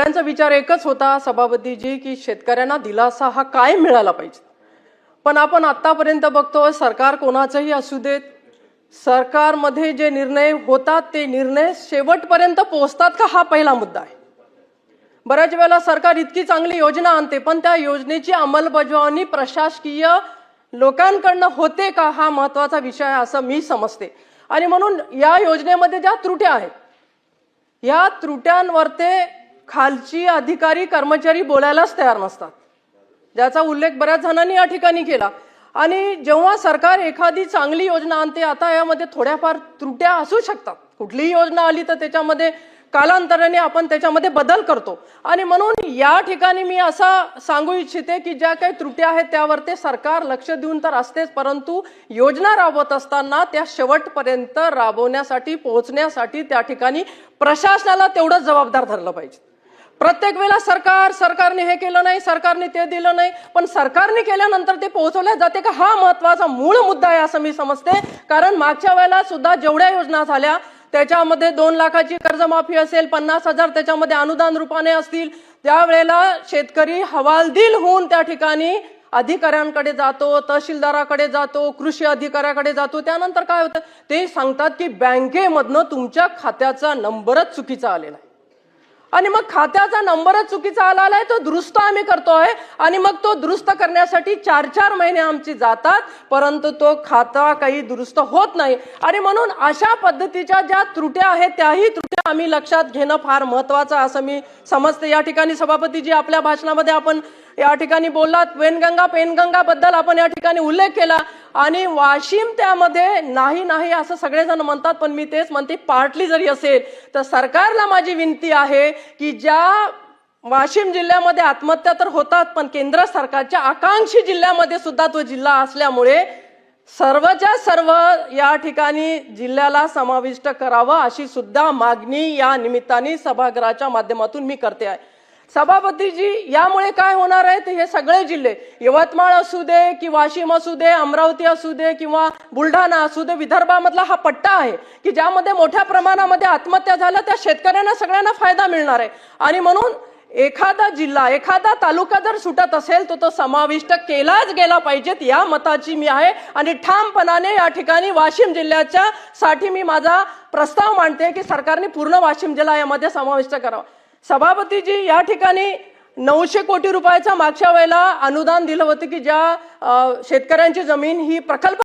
सगळ्यांचा विचार एकच होता सभापतीजी की शेतकऱ्यांना दिलासा हा काय मिळाला पाहिजे। पण आपण आतापर्यंत बघतोय सरकार कोणाचंही असू देत, सरकारमध्ये जे निर्णय होतात ते निर्णय शेवटपर्यंत पोहोचतात का हा पहिला मुद्दा आहे। बऱ्याच वेळेला सरकार इतकी चांगली योजना आणते पण त्या योजनेची अंमलबजावणी प्रशासकीय लोकांकडून होते का हा महत्त्वाचा विषय आहे असं मी समजते। आणि म्हणून या योजनेमध्ये ज्या त्रुट्या आहेत या त्रुट्यांवर ते खालची अधिकारी कर्मचारी बोलायलाच तयार नसतात, ज्याचा उल्लेख बऱ्याच जणांनी या ठिकाणी केला। आणि जेव्हा सरकार एखादी चांगली योजना आणते, आता यामध्ये थोड्याफार त्रुट्या असू शकतात, कुठलीही योजना आली तर त्याच्यामध्ये कालांतराने आपण त्याच्यामध्ये बदल करतो। आणि म्हणून या ठिकाणी मी असं सांगू इच्छिते की ज्या काही त्रुट्या आहेत त्यावर ते सरकार लक्ष देऊन तर असतेच, परंतु योजना राबवत असताना त्या शेवटपर्यंत राबवण्यासाठी पोहोचण्यासाठी त्या ठिकाणी प्रशासनाला तेवढंच जबाबदार धरलं पाहिजे। प्रत्येक वेळेला सरकारने हे केलं नाही, सरकारने ते दिलं नाही, पण सरकारने केल्यानंतर ते पोहोचवल्या जाते का हा महत्त्वाचा मूळ मुद्दा आहे असं मी समजते। कारण मागच्या वेळेला सुद्धा जेवढ्या योजना झाल्या त्याच्यामध्ये 2 लाखाची कर्जमाफी असेल, 50,000 त्याच्यामध्ये अनुदान रूपाने असतील, त्यावेळेला शेतकरी हवालदिल होऊन त्या ठिकाणी अधिकाऱ्यांकडे जातो, तहसीलदाराकडे जातो, कृषी अधिकाऱ्याकडे जातो। त्यानंतर काय होतं ते सांगतात की बँकेमधनं तुमच्या खात्याचा नंबरच चुकीचा आलेला आहे आणि मग खात्याचा नंबरच चुकीचा आलेला आहे तो दुरुस्त आम्ही करतोय आणि मग तो दुरुस्त करण्यासाठी 4-4 महिने आमची जातात, परंतु तो खाता काही दुरुस्त होत नाही। आणि म्हणून अशा पद्धतीच्या ज्या त्रुट्या आहेत त्याही त्रुट्या आम्ही लक्षात घेणं फार महत्त्वाचं असं मी समजते। या ठिकाणी सभापतीजी आपल्या भाषणामध्ये आपण या ठिकाणी बोललात, वेनगंगा पेनगंगा बद्दल आपण या ठिकाणी उल्लेख केला आणि वाशिम त्यामध्ये नाही असं सगळेजण म्हणतात, पण मी तेच म्हणते पार्टली जरी असेल तर सरकारला माझी विनंती आहे की ज्या वाशिम जिल्ह्यामध्ये आत्महत्या तर होतात पण केंद्र सरकारच्या आकांक्षी जिल्ह्यामध्ये सुद्धा तो जिल्हा असल्यामुळे सर्वच्या सर्व या ठिकाणी जिल्ह्याला समाविष्ट करावं अशी सुद्धा मागणी या निमित्ताने सभागृहाच्या माध्यमातून मी करते आहे। सभापतीजी यामुळे काय होणार आहे ते हे सगळे जिल्हे यवतमाळ असू दे की वाशिम असू दे, अमरावती असू दे किंवा बुलढाणा असू दे, विदर्भामधला हा पट्टा आहे की ज्यामध्ये मोठ्या प्रमाणामध्ये आत्महत्या झाल्या, त्या शेतकऱ्यांना सगळ्यांना फायदा मिळणार आहे। आणि म्हणून एखादा जिल्हा एखादा तालुका जर सुटत असेल तर तो समाविष्ट केलाच गेला पाहिजेत या मताची मी आहे आणि ठामपणाने या ठिकाणी वाशिम जिल्ह्याच्या साठी मी माझा प्रस्ताव मांडते की सरकारने पूर्ण वाशिम जिल्हा यामध्ये समाविष्ट करावा। सभापतीजी या ठिकाणी 900 कोटी रुपयाचा मागच्या वेळेला अनुदान दिलं होतं की ज्या शेतकऱ्यांची जमीन ही प्रकल्प